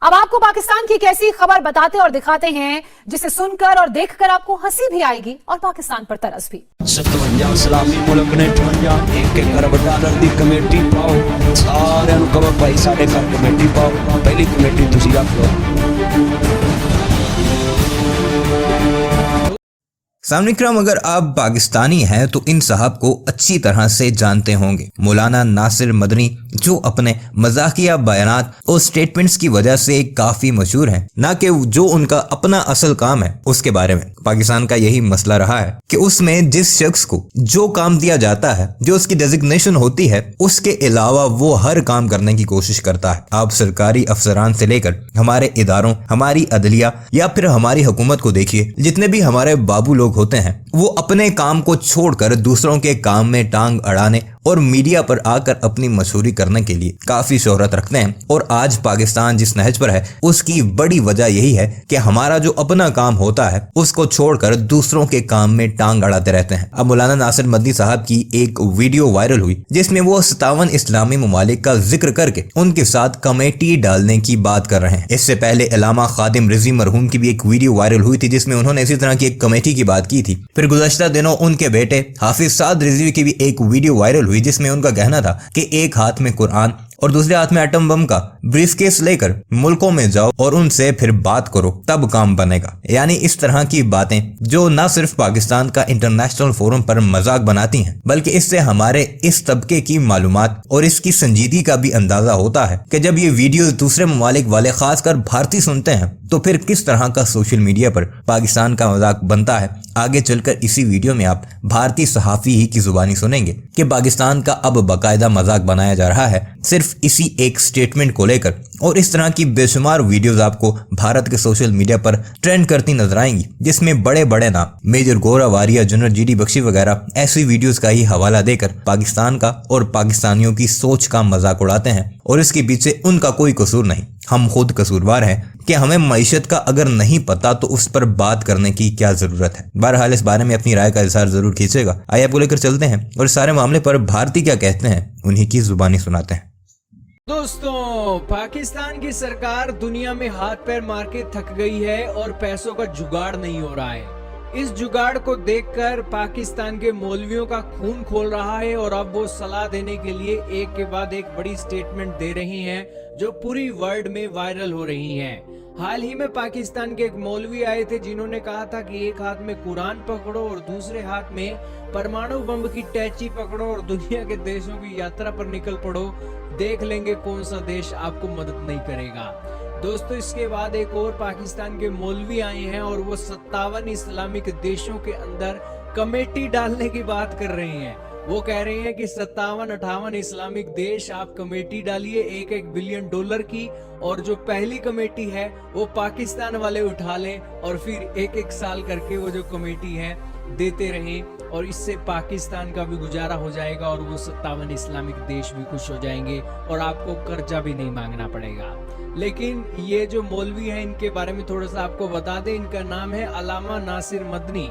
अब आपको पाकिस्तान की एक ऐसी खबर बताते और दिखाते हैं जिसे सुनकर और देखकर आपको हंसी भी आएगी और पाकिस्तान पर तरस भी। 57 सलामी मुल्क ने 58 एक अरब डॉलर दी कमेटी पाओ, सारे नु कहो भाई साडे घर कमेटी पाओ, पहली कमेटी तुसी रख लो। सामने इकराम, अगर आप पाकिस्तानी हैं तो इन साहब को अच्छी तरह से जानते होंगे। मौलाना नासिर मदनी जो अपने मजाकिया बयानात और स्टेटमेंट्स की वजह से काफी मशहूर हैं, ना कि जो उनका अपना असल काम है उसके बारे में। पाकिस्तान का यही मसला रहा है कि उसमें जिस शख्स को जो काम दिया जाता है, जो उसकी डेजिग्नेशन होती है, उसके अलावा वो हर काम करने की कोशिश करता है। आप सरकारी अफसरान से लेकर हमारे इदारों, हमारी अदलिया या फिर हमारी हुकूमत को देखिए, जितने भी हमारे बाबू लोग होते हैं वो अपने काम को छोड़कर दूसरों के काम में टांग अड़ाने और मीडिया पर आकर अपनी मशहूरी करने के लिए काफी शोहरत रखते हैं। और आज पाकिस्तान जिस नहज पर है उसकी बड़ी वजह यही है कि हमारा जो अपना काम होता है उसको छोड़कर दूसरों के काम में टांग अड़ाते रहते हैं। अब मौलाना नासिर मदनी साहब की एक वीडियो वायरल हुई जिसमें वो 57 इस्लामी ममालिक का जिक्र करके उनके साथ कमेटी डालने की बात कर रहे हैं। इससे पहले अल्लामा खादिम रिजवी मरहूम की भी एक वीडियो वायरल हुई थी जिसमें उन्होंने इसी तरह की एक कमेटी की बात की थी। फिर गुज़श्ता दिनों उनके बेटे हाफिज साद रिजवी की भी एक वीडियो वायरल हुई जिसमें उनका कहना था कि एक हाथ में कुरान और दूसरे हाथ में एटम बम का ब्रीफकेस लेकर मुल्कों में जाओ और उनसे फिर बात करो, तब काम बनेगा। यानी इस तरह की बातें जो न सिर्फ पाकिस्तान का इंटरनेशनल फोरम पर मजाक बनाती हैं, बल्कि इससे हमारे इस तबके की मालूमात और इसकी संजीदगी का भी अंदाजा होता है कि जब ये वीडियो दूसरे ममालिक वाले खासकर भारतीय सुनते हैं तो फिर किस तरह का सोशल मीडिया पर पाकिस्तान का मजाक बनता है। आगे चलकर इसी वीडियो में आप भारतीय सहाफी ही की जुबानी सुनेंगे कि पाकिस्तान का अब बाकायदा मजाक बनाया जा रहा है सिर्फ इसी एक स्टेटमेंट को लेकर। और इस तरह की बेशुमार वीडियोस आपको भारत के सोशल मीडिया पर ट्रेंड करती नजर आएंगी जिसमें बड़े बड़े नाम मेजर गौरव वारिया, जनरल जीडी बख्शी वगैरह ऐसी वीडियोस का ही हवाला देकर पाकिस्तान का और पाकिस्तानियों की सोच का मजाक उड़ाते हैं। और इसके पीछे उनका कोई कसूर नहीं, हम खुद कसूरवार हैं कि हमें मईशत का अगर नहीं पता तो उस पर बात करने की क्या जरूरत है। बहरहाल इस बारे में अपनी राय का इजहार जरूर कीजिएगा। आइए आपको लेकर चलते हैं और सारे मामले पर भारतीय क्या कहते हैं उन्हीं की जुबानी सुनाते हैं। दोस्तों, पाकिस्तान की सरकार दुनिया में हाथ पैर मार के थक गई है और पैसों का जुगाड़ नहीं हो रहा है। इस जुगाड़ को देखकर पाकिस्तान के मौलवियों का खून खोल रहा है और अब वो सलाह देने के लिए एक के बाद एक बड़ी स्टेटमेंट दे रही हैं जो पूरी वर्ल्ड में वायरल हो रही हैं। हाल ही में पाकिस्तान के एक मौलवी आए थे जिन्होंने कहा था कि एक हाथ में कुरान पकड़ो और दूसरे हाथ में परमाणु बम की टैची पकड़ो और दुनिया के देशों की यात्रा पर निकल पड़ो, देख लेंगे कौन सा देश आपको मदद नहीं करेगा। दोस्तों, इसके बाद एक और पाकिस्तान के मौलवी आए हैं और वो 57 इस्लामिक देशों के अंदर कमेटी डालने की बात कर रहे हैं। वो कह रहे हैं कि 57-58 इस्लामिक देश आप कमेटी डालिए $1-1 बिलियन की, और जो पहली कमेटी है वो पाकिस्तान वाले उठा लें और फिर एक साल करके वो जो कमेटी है देते रहें और इससे पाकिस्तान का भी गुजारा हो जाएगा और वो 57 इस्लामिक देश भी खुश हो जाएंगे और आपको कर्जा भी नहीं मांगना पड़ेगा। लेकिन ये जो मौलवी हैं इनके बारे में थोड़ा सा आपको बता दें। इनका नाम है अल्लामा नासिर मदनी।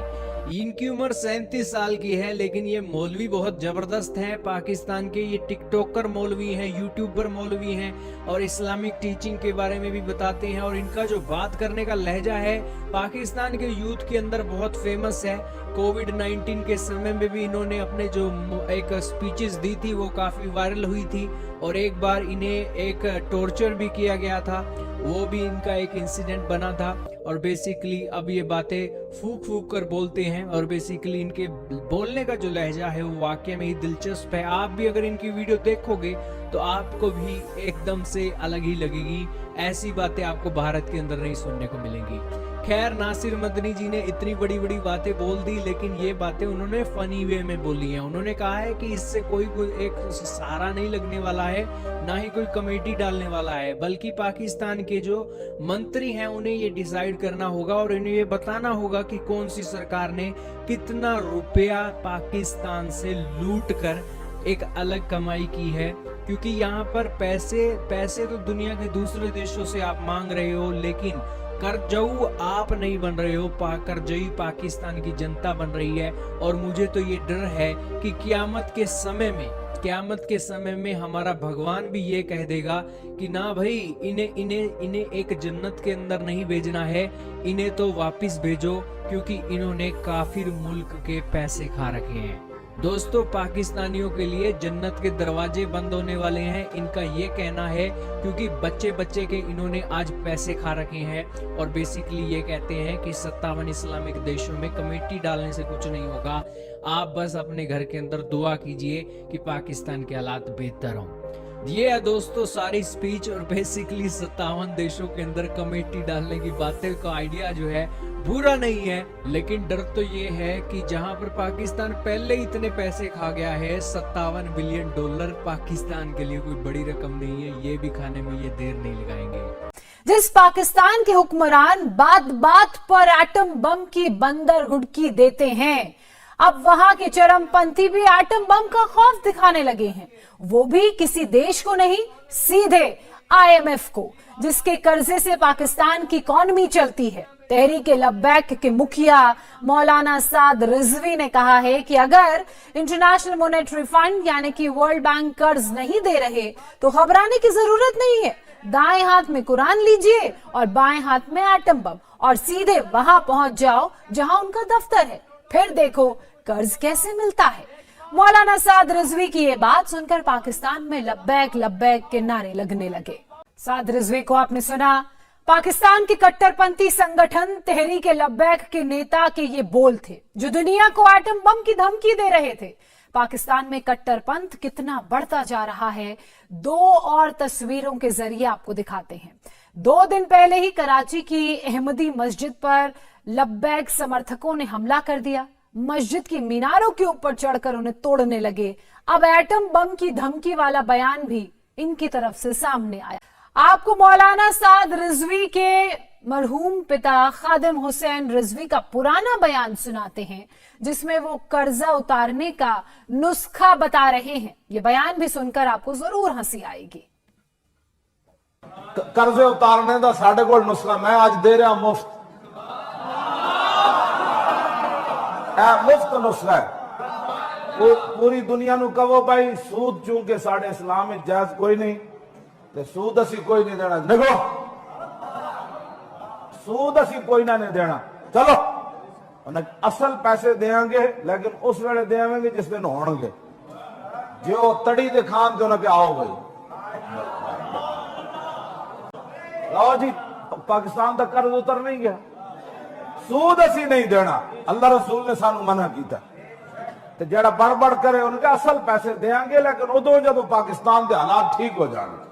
इनकी उम्र 37 साल की है, लेकिन ये मौलवी बहुत जबरदस्त हैं। पाकिस्तान के ये टिकटॉकर मौलवी हैं, यूट्यूबर मौलवी हैं और इस्लामिक टीचिंग के बारे में भी बताते हैं। और इनका जो बात करने का लहजा है पाकिस्तान के यूथ के अंदर बहुत फेमस है। कोविड-19 के समय में भी इन्होंने अपने जो एक स्पीचेस दी थी वो काफी वायरल हुई थी और एक बार इन्हें एक टॉर्चर भी किया गया था, वो भी इनका एक इंसिडेंट बना था। और बेसिकली अब ये बातें फूक फूक कर बोलते हैं और बेसिकली इनके बोलने का जो लहजा है वो वाकई में ही दिलचस्प है। आप भी अगर इनकी वीडियो देखोगे तो आपको भी एकदम से अलग ही लगेगी। ऐसी बातें आपको भारत के अंदर नहीं सुनने को मिलेंगी। खैर, नासिर मदनी जी ने इतनी बड़ी बड़ी बातें बोल दी, लेकिन ये बातें उन्होंने फनी वे में बोली हैं। उन्होंने कहा है कि इससे कोई एक सहारा नहीं लगने वाला है, ना ही कोई कमेटी डालने वाला है, बल्कि पाकिस्तान के जो मंत्री हैं उन्हें ये डिसाइड करना होगा और इन्हें ये बताना होगा कि कौन सी सरकार ने कितना रुपया पाकिस्तान से लूट कर एक अलग कमाई की है। क्योंकि यहाँ पर पैसे तो दुनिया के दूसरे देशों से आप मांग रहे हो, लेकिन कर्जऊ आप नहीं बन रहे हो, कर्जई पाकिस्तान की जनता बन रही है। और मुझे तो ये डर है कि क़यामत के समय में क़यामत के समय में हमारा भगवान भी ये कह देगा कि ना भाई, इन्हें इन्हें इन्हें एक जन्नत के अंदर नहीं भेजना है, इन्हें तो वापस भेजो, क्योंकि इन्होंने काफिर मुल्क के पैसे खा रखे हैं। दोस्तों, पाकिस्तानियों के लिए जन्नत के दरवाजे बंद होने वाले हैं, इनका ये कहना है, क्योंकि बच्चे बच्चे के इन्होंने आज पैसे खा रखे हैं। और बेसिकली ये कहते हैं कि 57 इस्लामिक देशों में कमेटी डालने से कुछ नहीं होगा, आप बस अपने घर के अंदर दुआ कीजिए कि पाकिस्तान के हालात बेहतर हों। ये है दोस्तों सारी स्पीच, और बेसिकली 57 देशों के अंदर कमेटी डालने की बातें का आइडिया जो है बुरा नहीं है, लेकिन डर तो ये है कि जहां पर पाकिस्तान पहले इतने पैसे खा गया है, 57 बिलियन डॉलर पाकिस्तान के लिए कोई बड़ी रकम नहीं है, ये भी खाने में ये देर नहीं लगाएंगे। जिस पाकिस्तान के हुक्मरान बात बात पर एटम बम की बंदर गुड़की देते हैं, अब वहां के चरमपंथी भी एटम बम का खौफ दिखाने लगे हैं। वो भी किसी देश को नहीं, सीधे IMF को, जिसके कर्जे से पाकिस्तान की इकॉनमी चलती है। तहरीक लब्बैक के मुखिया मौलाना साद रिजवी ने कहा है कि अगर इंटरनेशनल मॉनेटरी फंड यानी कि वर्ल्ड बैंक कर्ज नहीं दे रहे तो घबराने की जरूरत नहीं है। दाएं हाथ में कुरान लीजिए और बाएं हाथ में एटम बम, और सीधे वहां पहुंच जाओ जहां उनका दफ्तर है, फिर देखो कर्ज कैसे मिलता है। मौलाना साद रिजवी की ये बात सुनकर पाकिस्तान में लब्बैक लब्बैक के नारे लगने लगे। साद रिजवी को आपने सुना, पाकिस्तान के कट्टरपंथी संगठन तहरीक लब्बैक के नेता के ये बोल थे, जो दुनिया को एटम बम की धमकी दे रहे थे। पाकिस्तान में कट्टरपंथ कितना बढ़ता जा रहा है, दो और तस्वीरों के जरिए आपको दिखाते हैं। 2 दिन पहले ही कराची की अहमदी मस्जिद पर लब्बैक समर्थकों ने हमला कर दिया, मस्जिद की मीनारों के ऊपर चढ़कर उन्हें तोड़ने लगे। अब एटम बम की धमकी वाला बयान भी इनकी तरफ से सामने आया। आपको मौलाना साद रिजवी के मरहूम पिता खादिम हुसैन रिजवी का पुराना बयान सुनाते हैं, जिसमें वो कर्जा उतारने का नुस्खा बता रहे हैं। ये बयान भी सुनकर आपको जरूर हंसी आएगी। कर्जे उतारने का साढ़े कोल नुस्खा मैं आज दे रहा मुफ्त, मुफ्त नुस्खा है। वो पूरी दुनिया नु कहो भाई सूद चूंकि साढ़े इस्लाम में जायज कोई नहीं, तो सूद असी कोई नहीं देना, देखो सूद असी कोई ना नहीं देना, चलो असल पैसे देंगे, लेकिन उस वेले देंगे जिस दिन होंगे, जो तड़ी दे खान जो ना कि आओ भाई लो जी, पाकिस्तान का कर्ज उतर नहीं गया, सूद असी नहीं देना, अल्लाह रसूल ने सानू मना किया। तो जरा बड़ बड़ करे उनके असल पैसे देंगे, लेकिन उदों जब पाकिस्तान के हालात ठीक हो जाएंगे।